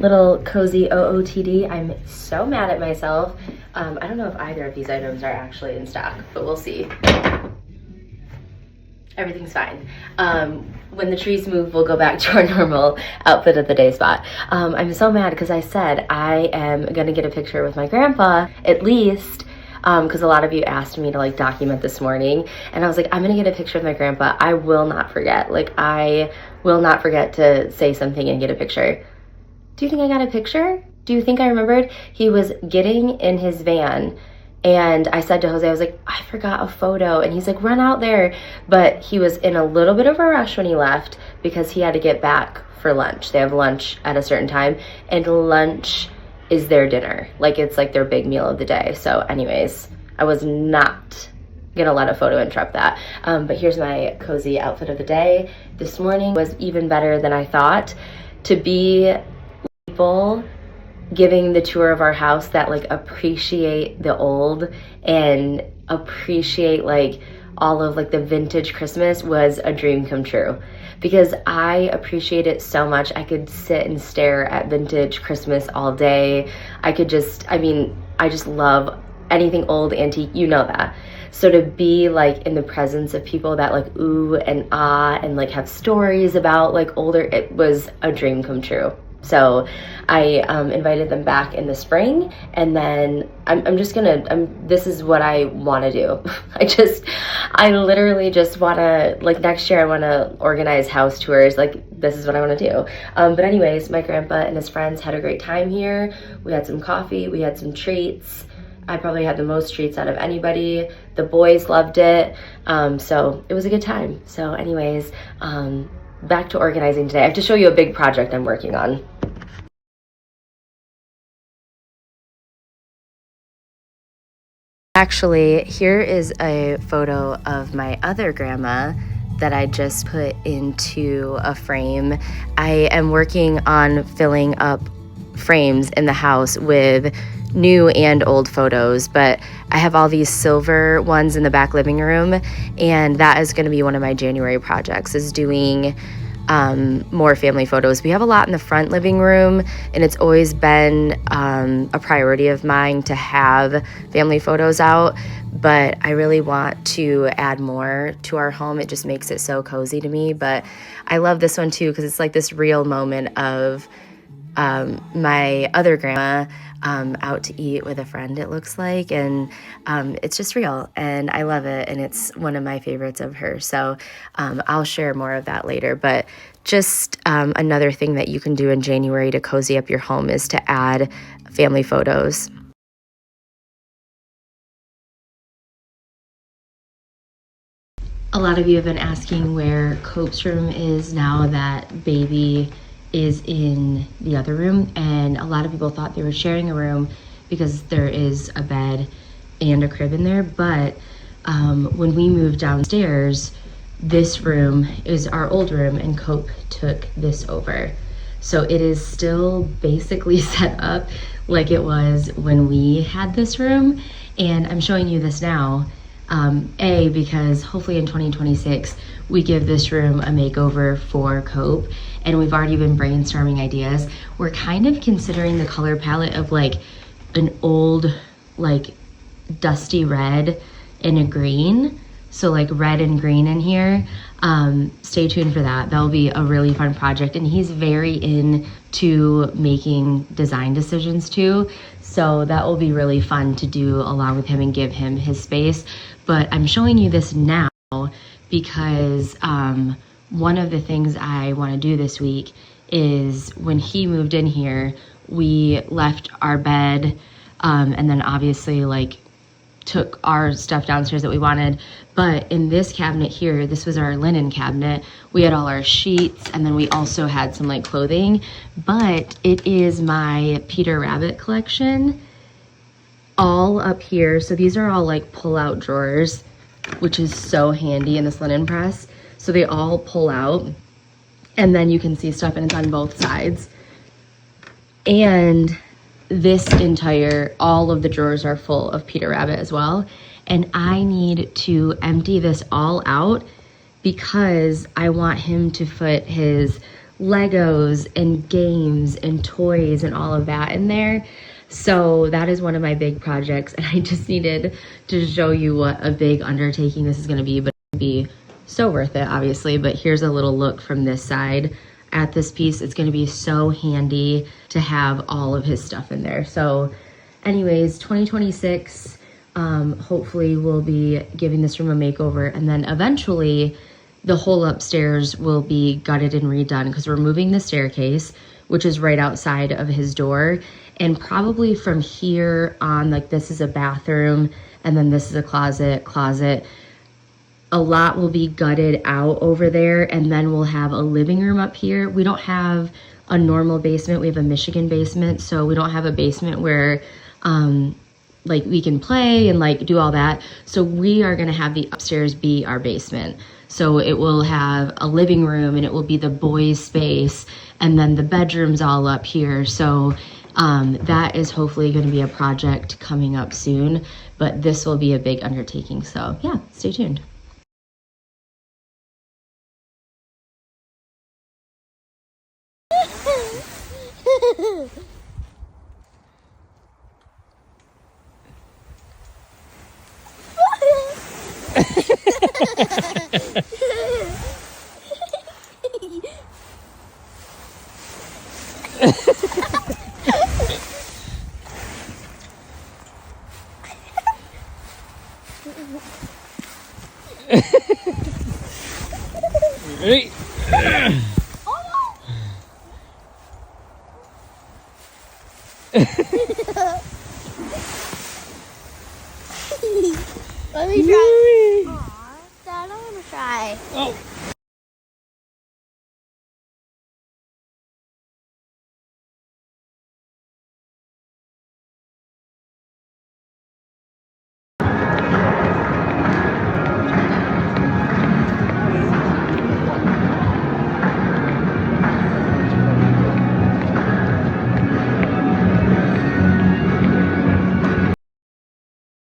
little cozy OOTD. I'm so mad at myself. I don't know if either of these items are actually in stock, but we'll see. Everything's fine. When the trees move, we'll go back to our normal outfit of the day spot. I'm so mad because I said I am gonna get a picture with my grandpa, at least, because a lot of you asked me to like document this morning, and I was like, I'm gonna get a picture with my grandpa. I will not forget. Like, I will not forget to say something and get a picture. Do you think I got a picture? Do you think I remembered? He was getting in his van, and I said to Jose, I was like, I forgot a photo. And he's like, run out there. But he was in a little bit of a rush when he left because he had to get back for lunch. They have lunch at a certain time, and lunch is their dinner. Like, it's like their big meal of the day. So anyways, I was not gonna let a photo interrupt that. But here's my cozy outfit of the day. This morning was even better than I thought. To be people giving the tour of our house that like appreciate the old and appreciate like all of like the vintage Christmas was a dream come true, because I appreciate it so much. I could sit and stare at vintage Christmas all day. I just love anything old, antique, you know that. So to be like in the presence of people that like ooh and ah and like have stories about like older, it was a dream come true. So I invited them back in the spring, and then this is what I want to do. I literally just want to, like, next year I want to organize house tours. Like, this is what I want to do. But anyways, my grandpa and his friends had a great time here. We had some coffee, we had some treats. I probably had the most treats out of anybody. The boys loved it. So it was a good time. So anyways, back to organizing today. I have to show you a big project I'm working on. Actually, here is a photo of my other grandma that I just put into a frame. I am working on filling up frames in the house with new and old photos, but I have all these silver ones in the back living room, and that is going to be one of my January projects, is doing more family photos. We have a lot in the front living room, and it's always been a priority of mine to have family photos out, but I really want to add more to our home. It just makes it so cozy to me. But I love this one too, because it's like this real moment of my other grandma out to eat with a friend, it looks like, and it's just real, and I love it, and it's one of my favorites of her. So I'll share more of that later. But just another thing that you can do in January to cozy up your home is to add family photos. A lot of you have been asking where Cope's room is now that baby is in the other room, and a lot of people thought they were sharing a room because there is a bed and a crib in there. But when we moved downstairs, this room is our old room, and Cope took this over. So it is still basically set up like it was when we had this room, and I'm showing you this now. Because hopefully in 2026 we give this room a makeover for Cope, and we've already been brainstorming ideas. We're kind of considering the color palette of like an old like dusty red and a green, so like red and green in here. Stay tuned for that. That'll be a really fun project, and he's very into making design decisions too, so that will be really fun to do along with him and give him his space. But I'm showing you this now because one of the things I want to do this week is, when he moved in here, we left our bed and then obviously like took our stuff downstairs that we wanted. But in this cabinet here, this was our linen cabinet. We had all our sheets, and then we also had some like clothing. But it is my Peter Rabbit collection all up here. So these are all like pull-out drawers, which is so handy in this linen press. So they all pull out, and then you can see stuff, and it's on both sides. And this all of the drawers are full of Peter Rabbit as well. And I need to empty this all out because I want him to put his Legos and games and toys and all of that in there. So that is one of my big projects, and I just needed to show you what a big undertaking this is going to be, but it'll be so worth it, obviously. But here's a little look from this side at this piece. It's going to be so handy to have all of his stuff in there. So anyways, 2026, hopefully we'll be giving this room a makeover, and then eventually the whole upstairs will be gutted and redone because we're moving the staircase, which is right outside of his door. And probably from here on, like this is a bathroom and then this is a closet. A lot will be gutted out over there, and then we'll have a living room up here. We don't have a normal basement. We have a Michigan basement, so we don't have a basement where like we can play and like do all that. So we are gonna have the upstairs be our basement. So it will have a living room and it will be the boys' space, and then the bedrooms all up here. So that is hopefully going to be a project coming up soon, but this will be a big undertaking. So yeah, stay tuned. Ready? Let me try. Aw, Dad, I want to try. Oh.